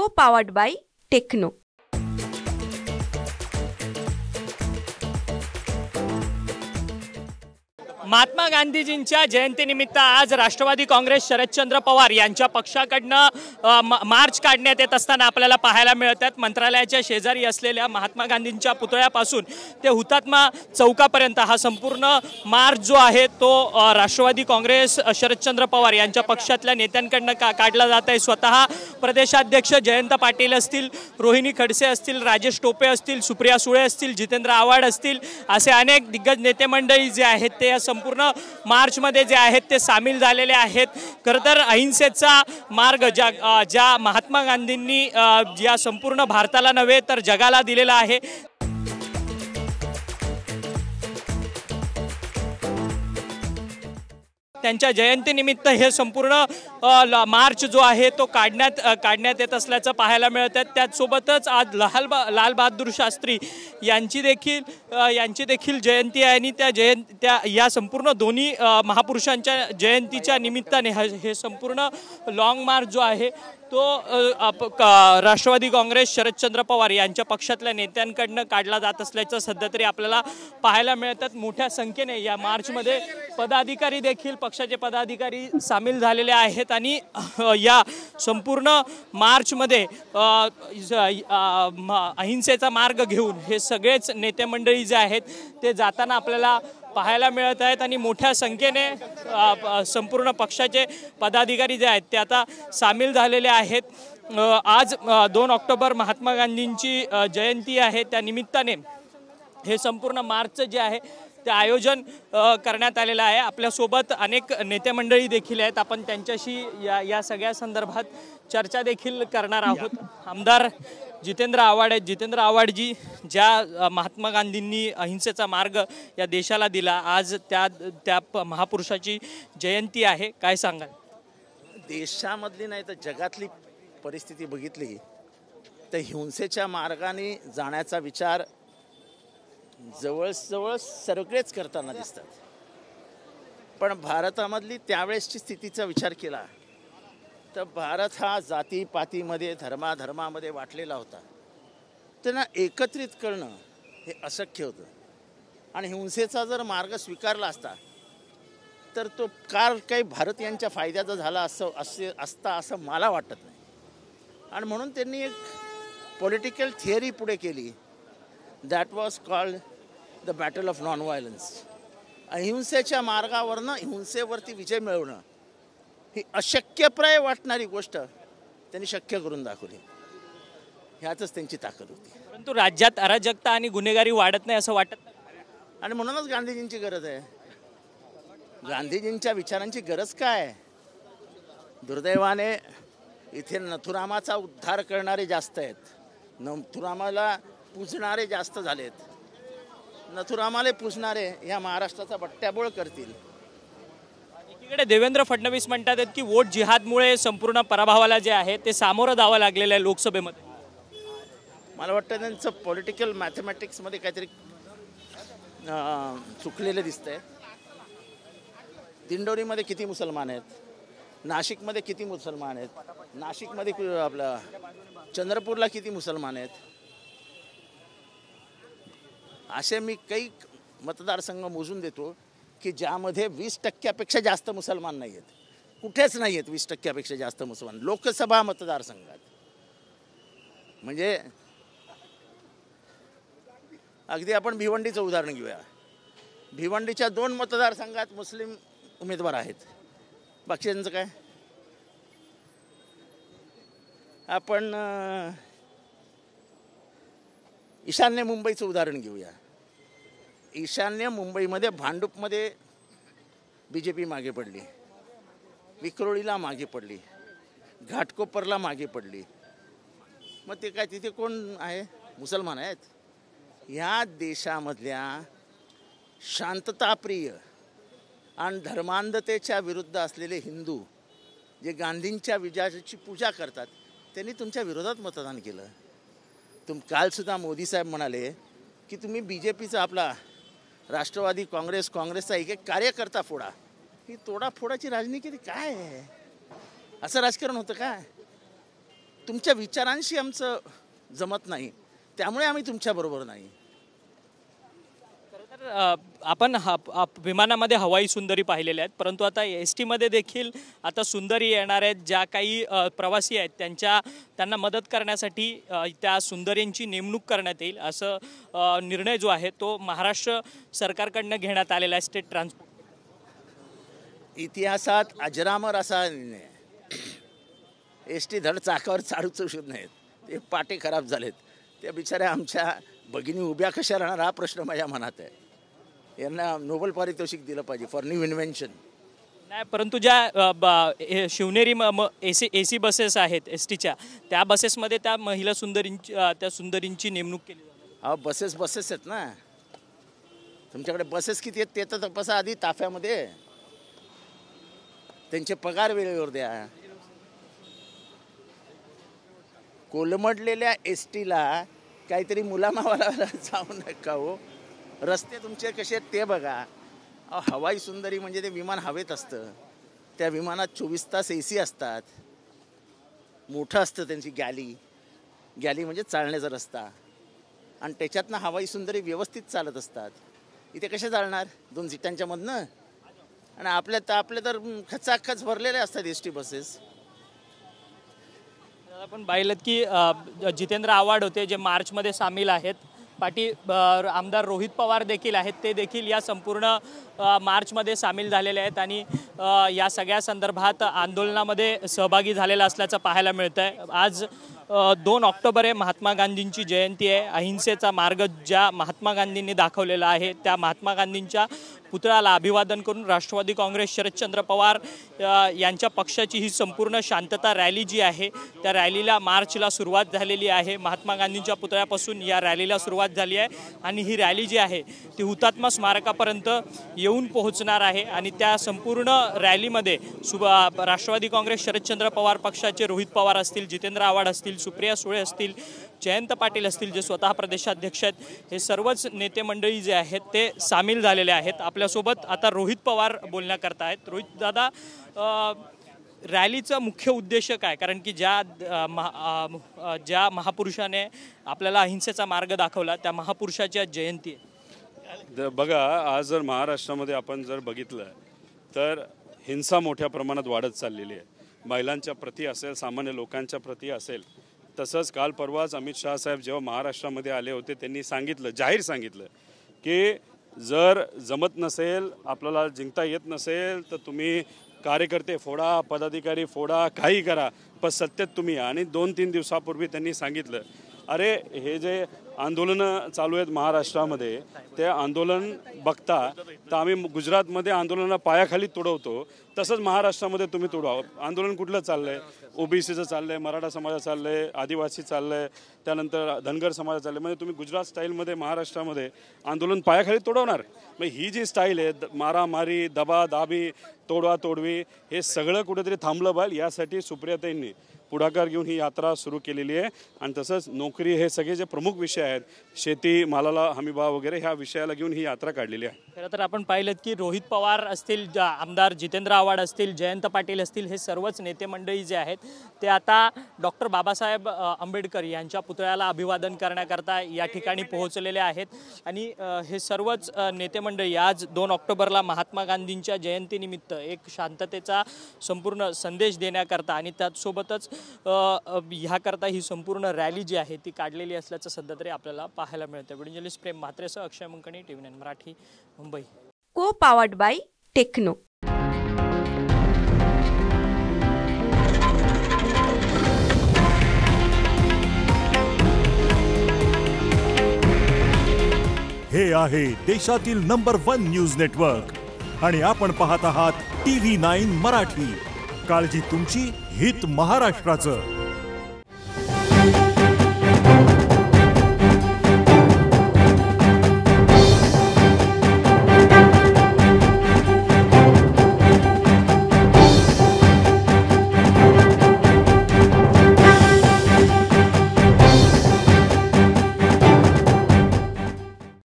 co-powered by Techno. Mahatma गांधीजींच्या जयंतीनिमित्त आज राष्ट्रवादी काँग्रेस शरदचंद्र पवार यांच्या पक्षाकडनं मार्च काढण्यात येत असताना आपल्याला पाहायला मिळतात। मंत्रालयाच्या शेजारी असलेल्या महात्मा गांधींच्या पुतळ्यापासून ते हुतात्मा चौकापर्यंत हा संपूर्ण मार्च जो आहे तो राष्ट्रवादी काँग्रेस शरदचंद्र पवार यांच्या पक्षातल्या नेत्यांकडनं काढला जात आहे। स्वतः प्रदेशाध्यक्ष जयंत पाटील असतील, रोहिणी खडसे असतील, राजेश टोपे असतील, सुप्रिया सुळे असतील, जितेंद्र आव्हाड असतील, असे अनेक दिग्गज नेते मंडळी जे आहेत ते संपूर्ण मार्च मध्ये जे आहेत ते सामील झालेले आहेत। खरं तर अहिंसेचा मार्ग ज्या महात्मा गांधींनी ज्या संपूर्ण भारताला नव्हे तर जगाला दिलेला आहे, त्यांच्या जयंतीनिमित्त हे संपूर्ण मार्च जो आहे तो काढण्यात येत असल्याचं पाहायला मिळतं। त्याचसोबतच आज लाल बहादूर शास्त्री यांची देखील जयंती आहे आणि त्या या संपूर्ण दोन्ही महापुरुषांच्या जयंतीच्या निमित्ताने हे संपूर्ण लॉंग मार्च जो आहे तो राष्ट्रवादी काँग्रेस शरदचंद्र पवार यांच्या पक्षातल्या नेत्यांकडनं काढला जात असल्याचं सध्या तरी आपल्याला पाहायला मिळतात। मोठ्या संख्येने या मार्चमध्ये पदाधिकारी देखील पक्षाचे पदाधिकारी सामील झालेले आहेत आणि या संपूर्ण मार्चमध्ये अहिंसेचा मार्ग घेऊन हे सगळेच नेते मंडळी जे आहेत ते जाताना आपल्याला पाहायला मिळत आहेत आणि मोठ्या संख्येने संपूर्ण पक्षाचे पदाधिकारी जे आहेत ते आता सामील झालेले आहेत। आज 2 ऑक्टोबर महात्मा गांधींची जयंती आहे, त्या निमित्ताने हे संपूर्ण मार्चचं जे आहे ते आयोजन करण्यात आलेलं आहे। आपल्यासोबत अनेक नेते मंडळी देखील आहेत, आपण त्यांच्याशी या सगळ्या संदर्भात चर्चा देखील करणार आहोत। आमदार जितेंद्र आव्हाड आहेत। जितेंद्र आव्हाडजी, ज्या महात्मा गांधींनी अहिंसेचा मार्ग या देशाला दिला, आज त्या महापुरुषाची जयंती आहे, काय सांगाल? देशामधली नाही तर जगातली परिस्थिती बघितली तर हिंसेच्या मार्गाने जाण्याचा विचार जवळजवळ सगळेच करताना दिसतात, पण भारतामधली त्यावेळेसची स्थितीचा विचार केला तर भारत हा जातीपातीमध्ये धर्मामध्ये वाटलेला होता। त्यांना एकत्रित करणं हे अशक्य होतं आणि हिंसेचा जर मार्ग स्वीकारला असता तर तो काही भारतीयांच्या फायद्याचा झाला असता असं मला वाटत नाही। आणि म्हणून त्यांनी एक पॉलिटिकल थिअरी पुढे केली, that was called the battle of non violence. अहिंसेच्या मार्गावरनं हिंसेवरती विजय मिळवणं ही अशक्यप्राय वाटणारी गोष्ट त्यांनी शक्य करून दाखवली, ह्यातच त्यांची ताकद होती। परंतु राज्यात अराजकता आणि गुन्हेगारी वाढत नाही असं वाटत नाही आणि म्हणूनच गांधीजींची गरज आहे। गांधीजींच्या विचारांची गरज काय? दुर्दैवाने इथे नथुरामाचा उद्धार करणारे जास्त आहेत, नथुरामाला पूजणारे जास्त झालेत। नथुरामाला पूजणारे या महाराष्ट्राचा बट्ट्याबोळ करतील। एकीकडे देवेंद्र फडणवीस म्हणतात की वोट जिहादमुळे संपूर्ण पराभवाला जे आहे ते सामोरं जावं लागलेलं आहे लोकसभेमध्ये। मला वाटतं त्यांचं पॉलिटिकल मॅथमॅटिक्समध्ये काहीतरी चुकलेलं दिसतंय। दिंडोरीमध्ये किती मुसलमान आहेत, नाशिकमध्ये किती मुसलमान आहेत, नाशिकमध्ये आपलं चंद्रपूरला किती मुसलमान आहेत, असे मी काही मतदारसंघ मोजून देतो की ज्यामध्ये 20% जास्त मुसलमान नाही आहेत, कुठेच नाही आहेत 20% जास्त मुसलमान लोकसभा मतदारसंघात। म्हणजे अगदी आपण भिवंडीचं उदाहरण घेऊया, भिवंडीच्या 2 मतदारसंघात मुस्लिम उमेदवार आहेत, बाकीच्यांचं काय? आपण ईशान्य मुंबईचं उदाहरण घेऊया। ईशान्य मुंबईमध्ये भांडूपमध्ये BJP मागे पडली, विक्रोळीला मागे पडली, घाटकोपरला मागे पडली, मग ते काय तिथे कोण आहे? मुसलमान आहेत। ह्या देशामधल्या शांतताप्रिय आणि धर्मांधतेच्या विरुद्ध असलेले हिंदू जे गांधींच्या विजयाची पूजा करतात त्यांनी तुमच्या विरोधात मतदान केलं। कालसुद्धा मोदी साहेब म्हणाले की तुम्ही BJPचा आपला राष्ट्रवादी काँग्रेसचा एक कार्यकर्ता फोडा। ही तोडाफोडाची राजनीती काय आहे? असं राजकारण होतं काय? तुमच्या विचारांशी आमचं जमत नाही, त्यामुळे आम्ही तुमच्याबरोबर नाही. आपण विमानामध्ये हवाई सुंदरी पाहिलेल्या आहेत, परंतु आता ST मध्ये देखील आता सुंदरी येणार आहेत. ज्या काही प्रवासी आहेत त्यांना मदत करण्यासाठी त्या सुंदरींची नेमणूक करण्यात येईल, असं निर्णय जो आहे तो महाराष्ट्र सरकारकडनं घेण्यात आलेला आहे. स्टेट ट्रान्सपोर्ट इतिहासात अजरामर असा ST धड चाकावर चालूच शकत नाहीत. ते पाटे खराब झालेत. त्या बिचाऱ्या आमच्या भगिनी उभ्या कशा राहणार हा प्रश्न माझ्या मनात आहे. यांना नोबेल पारितोषिक दिलं पाहिजे फॉर न्यू इन्व्हेन्शन. नाही, परंतु ज्या शिवनेरी AC बसेस आहेत STच्या, त्या बसेसमध्ये त्या महिला सुंदरींची नेमणूक केली जाते. बसेस आहेत ना तुमच्याकडे. बसेस किती आहेत ते तर तपासा आधी ताफ्यामध्ये. त्यांचे पगार वेळेवर द्या. कोलमडलेल्या STला काहीतरी मुलामावाला जाऊ नका हो. रस्ते तुमचे कसे आहेत ते बघा. हवाई सुंदरी म्हणजे ते विमान हवेत असतं. त्या विमानात 24 तास AC असतात. मोठं असतं त्यांची गॅली म्हणजे चालण्याचा रस्ता, आणि त्याच्यातनं हवाई सुंदरी व्यवस्थित चालत असतात. इथे कसे चालणार 2 सीटांच्या मधनं? आणि आपले तर खचाखच भरलेले असतात ST बसेस. आपण पाहिलं की जितेंद्र आव्हाड होते जे मार्चमध्ये सामील आहेत. आमदार रोहित पवार देखील आहेत, ते देखील या संपूर्ण मार्चमध्ये सामील झालेले आहेत आणि या सगळ्या संदर्भात आंदोलनामध्ये सहभागी झालेला असल्याचं पाहायला मिळतं आहे. आज 2 ऑक्टोबर आहे, महात्मा गांधींची जयंती आहे. अहिंसेचा मार्ग ज्या महात्मा गांधींनी दाखवलेला आहे त्या महात्मा गांधींच्या पुतळ्याला अभिवादन करून राष्ट्रवादी काँग्रेस शरदचंद्र पवार यांच्या पक्षाची ही संपूर्ण शांतता रॅली जी आहे त्या रॅलीला मार्चला सुरुवात झालेली आहे. महात्मा गांधींच्या पुतळ्यापासून या रॅलीला सुरुवात झाली आहे आणि ही रॅली जी आहे ती हुतात्मा स्मारकापर्यंत येऊन पोहोचणार आहे. आणि त्या संपूर्ण रॅलीमध्ये राष्ट्रवादी काँग्रेस शरदचंद्र पवार पक्षाचे रोहित पवार असतील, जितेंद्र आव्हाड असतील, सुप्रिया सुळे असतील, जयंत पाटील असतील जे स्वतः प्रदेशाध्यक्ष आहेत, हे सर्वच नेते मंडळी जे आहेत ते सामील झालेले आहेत. आपल्यासोबत आता रोहित पवार बोलण्याकरता आहेत. रोहित दादा, रॅलीचा मुख्य उद्देश काय? कारण की ज्या महापुरुषाने आपल्याला अहिंसेचा मार्ग दाखवला त्या महापुरुषाच्या जयंती आहे. बघा, आज जर महाराष्ट्रामध्ये आपण जर बघितलं तर हिंसा मोठ्या प्रमाणात वाढत चाललेली आहे. महिलांच्या प्रती असेल, सामान्य लोकांच्या प्रती असेल. तसंच काल परवाच अमित शाह साहेब जेव्हा महाराष्ट्रामध्ये आले होते त्यांनी जाहीर सांगितलं की जर जमत नसेल, आपल्याला जिंकता येत नसेल तर तुम्ही कार्यकर्ते फोडा, पदाधिकारी फोडा, काही करा, पण सत्तेत तुम्ही. आणि 2-3 दिवसापूर्वी त्यांनी सांगितलं, अरे हे जे आंदोलनं चालू आहेत महाराष्ट्रामध्ये ते आंदोलन बघता तर आम्ही गुजरातमध्ये आंदोलनाला पायाखाली तुडवतो, तसंच महाराष्ट्रामध्ये तुम्ही तुडवा. आंदोलन कुठलं चाललं आहे? OBCचं चाललं आहे, मराठा समाजाचं चाललं आहे, आदिवासी चाललं आहे, त्यानंतर धनगर समाजाचं चाललं आहे. म्हणजे तुम्ही गुजरात स्टाईलमध्ये महाराष्ट्रामध्ये आंदोलन पायाखाली तोडवणार. मग ही जी स्टाईल आहे, मारामारी, दबादाबी, तोडवातोडवी, हे सगळं कुठेतरी थांबलं पाहिजे. यासाठी सुप्रियाताईंनी पुढाकार घेऊन ही यात्रा सुरू केलेली आहे. आणि तसंच नोकरी, हे सगळे जे प्रमुख विषय आहेत, शेती मालाला हमीभाव वगैरे, ह्या विषयाला घेऊन ही यात्रा काढलेली आहे. खरं तर आपण पाहिलं की रोहित पवार असतील, आमदार जितेंद्र आव्हाड असतील, जयंत पाटील असतील, हे सर्वच नेते मंडळी जे आहेत ते आता डॉक्टर बाबासाहेब आंबेडकर यांच्या पुतळ्याला अभिवादन करण्याकरता या ठिकाणी पोहोचलेले आहेत. आणि हे सर्वच नेते मंडळी आज 2 ऑक्टोबरला महात्मा गांधींच्या जयंतीनिमित्त एक शांततेचा संपूर्ण संदेश देण्याकरता आणि त्याचसोबतच ह्याकरता ही संपूर्ण रॅली जी आहे ती काढलेली असल्याचं सध्या तरी आपल्याला पाहायला मिळतं. व्हिडिओ जर्नलिस्ट प्रेम म्हात्रेसह अक्षय मंकणी, TV9 मराठी, मुंबई. को पावर्ड बाय टेक्नो. हे आहे देशातील नंबर 1 न्यूज नेटवर्क आणि आपण पाहत आहात TV9 मराठी. काळजी तुमची, हित महाराष्ट्राचं.